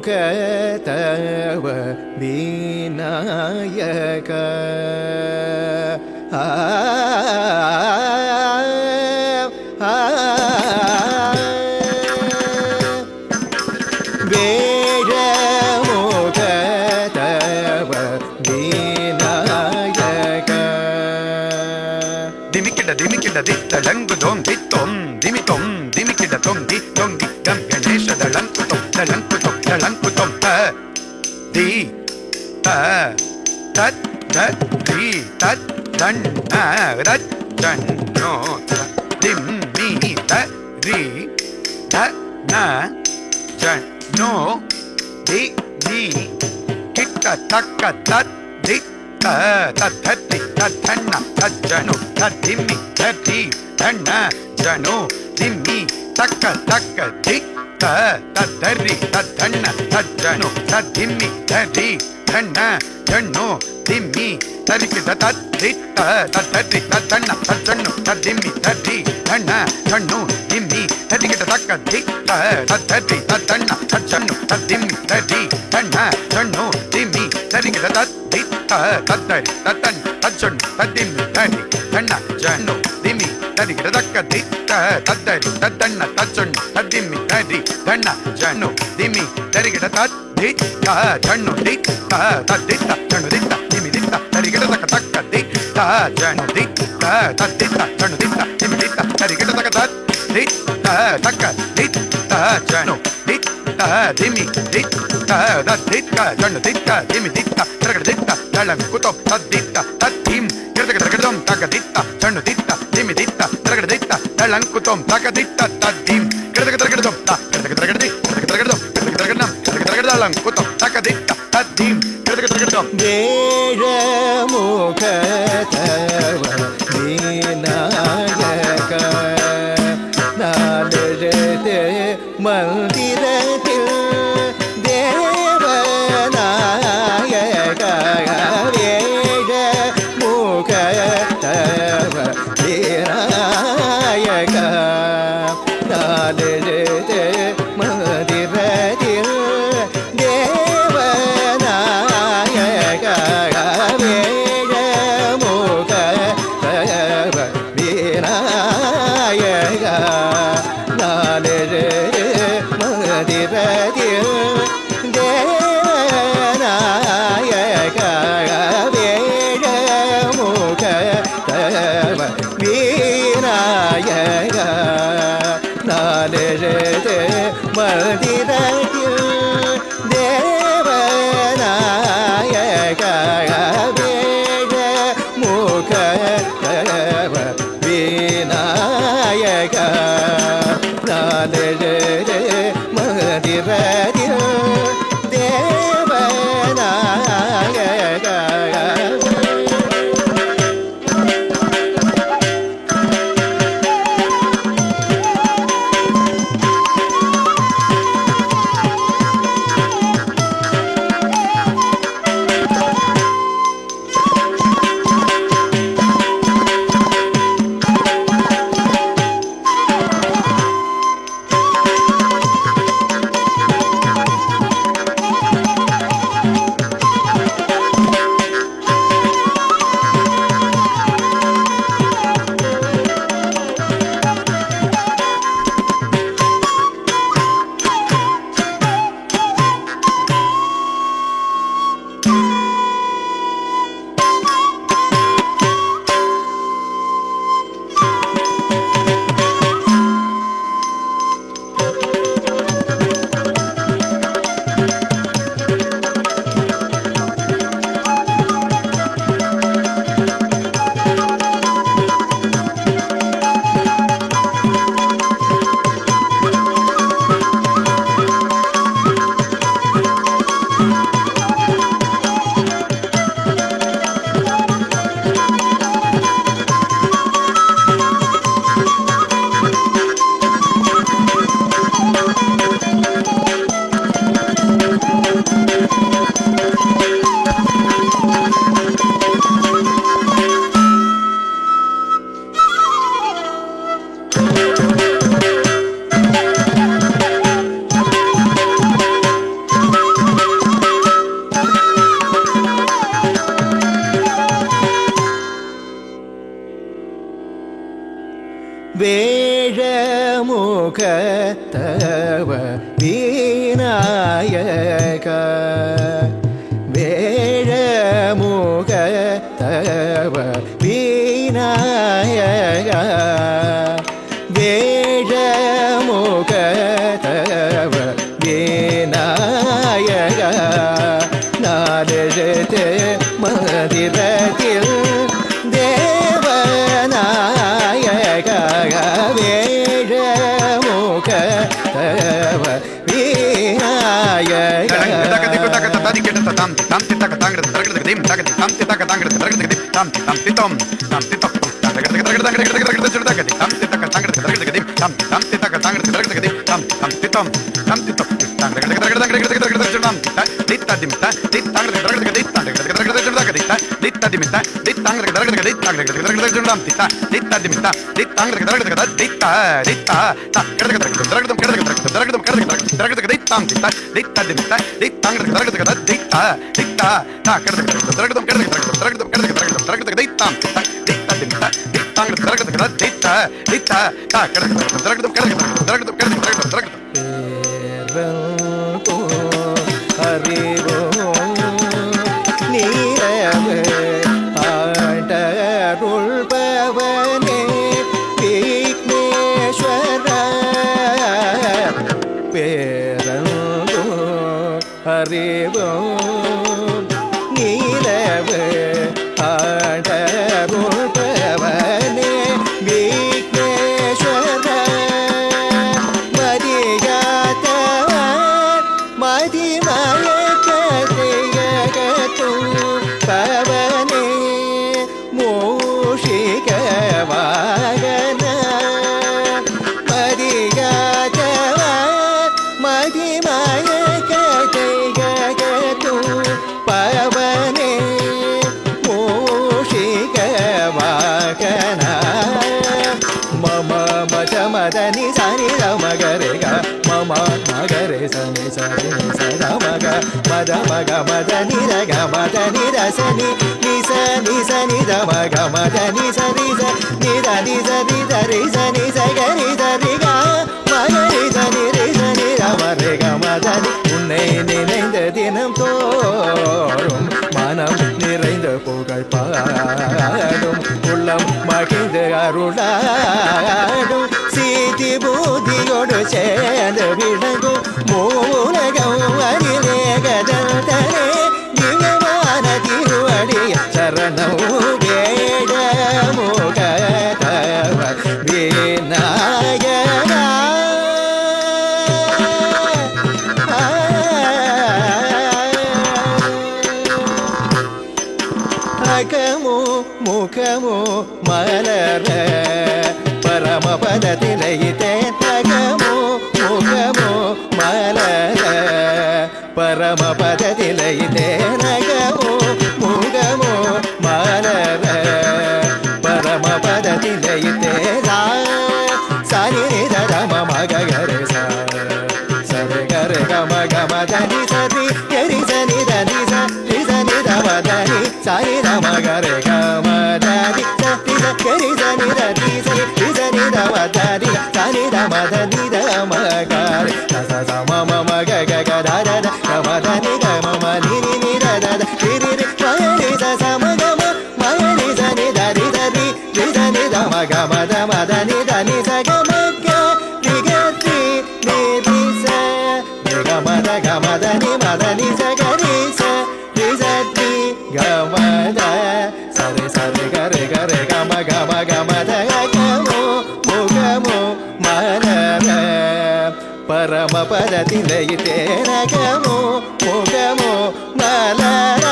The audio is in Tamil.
வேழமுகதவ விநாயக வேழமுகதவ விநாயக திமிக்கிட திமிக்கிட தித்தளங்குதோம் தித்தோம் திமித்தோம் திமிக்கிட தொங்கி தொங்கி கம் கணேஷ தளங்குதோம் தளங்குதோம் தளங்குதோம் த தி த தத் தத் தி தத் தன் ரத் ஜன் நோ திம் மீ த ரி த ந ஜன் நோ தி தி கிட்ட தக்க தத் தி தத்தி தத்தண்ண தஜ்ஜனு தத்திம்மி தத்தி தண்ண ஜனு திம்மி தக்க தக்க தி தத்தரி தத்தண்ண தஜ்ஜனு தத்திம்மி தரி தண்ண ஜன்னு திம்மி தரிக்கு தத்தி தத்தரி தத்தண்ண தஜ்ஜனு தத்திம்மி தரி தண்ண ஜன்னு திம்மி தரிக்கிட்ட தக்க தி தத்தரி தத்தண்ண தஜ்ஜனு தத்திம்மி தரி தண்ண ஜன்னு திம்மி தரிக்கிட்ட தத்தி தத்தரி தத்தன் தஜ்ஜன் தத்திம்மி தரி தண்ண ஜன்னு திம்மி தரிக்கிட்ட தக்க தி தத்தரி தத்தண்ண தஜ்ஜன் தத்திம்மி தரி தண்ண ஜன்னு திம்மி தரிக்கிட்ட தத்தி ஜன்னு தி தத்தி ஜன்னு தித்த திம்மி தித்த தரிக்கிட்ட தக்க தக்க தி ஜன்னு தி தத்தி ஜன்னு தித்த திம்மி தித்த தரிக்கிட்ட தக்க தத்தி தக்க தி ஜன்னு தி திம்மி தி தத்தித்த ஜன்னு தித்த திம்மி தித்த தரகட தித்த தளங்குதோம் தத்தித்த தத்திம் கிரதகடகடம் தகதித்த ஜன்னு தித்த திம்மி தித்த தரகட தித்த தளங்குதோம் தகதித்த தத்திம் கிரதகடகடம் தகதகடகடி கிரதகடகடம் கிரதகடகடம் கிரதகடகடலங்குதோம் தகதித்த தத்திம் கிரதகடகடம் வேழமுகதவ விநாயக நாலரது மந்திரத்தில் தேவநாயக வேழமுகதவ விநாயக நாலரது மந்திரத்தில் தேவநாயக வேழமுகதவ விநாயக நாலரது மந்திரத்தில் தேவநாயக வேழமுகதவ விநாயக நாலரது மந்திரத்தில் தேவநாயக வேழமுகதவ விநாயக நாலரது மந்திரத்தில் தேவநாயக முக தவ விநாயக வேழ முக தவ விநாயக வேழ முக தவ விநாயக நாலெழுத்து மதிரத்தில் தேவநாயக வேழ முக தவ விநாயக మదని సని రమగరే గ మమ మగరే సని సని సద మగ మద మగ మదని రగ మదని రసని నిస నిస నిద మగ మదని సని స నిద నిస నిద రి సని సగరి దరి గ మగరి సని రి సని రమ రే గ మదని உன்னை நினைந்த தினம் தோறும் மனம் நிறைந்த புகழ் பாடும் உள்ளம் மகிழ்ந்து அருளாடும் சீதி பூதியோடு சேர்ந்து விளங்கும் மூலகம் அறிவேகதே திவ்யமான திருவடிய சரணம் வேட முக தவ விநாயகா அகமோ முகமோ மலர பரமபதத்திலே தேகமோ முகமோ மலர பரமபதத்திலே தேகமோ முகமோ மலர பரமபதத்திலே தேரா சனி தரம மகரே சரி கரு கம கம தனி சரி கரி சனி தனி சரி சனி தம தனி சரி தம கரு கம தனி சரி கரி சனி தனி சரி சனி தம தனி சனி தம தனி தம கரு ச ச மம மக க க த த த கம தனி கம ம நி நி நி த த த ரி ரி ரி மயனி ச ச ம க ம மயனி சனி த ரி த ரி ரி சனி தம கம தம தனி தனி ச கம க ரி க ரி நி ரி ச க ம த க ம த நி ம த நி ச க ரி ச ரி ச ரி க ம த ச ரி ச ரி க ரி க ரி க ம க ம க ம த க மோ மு க மோ ம ர ர பரமபதத்திலே தேனகமோ முகமோ மலர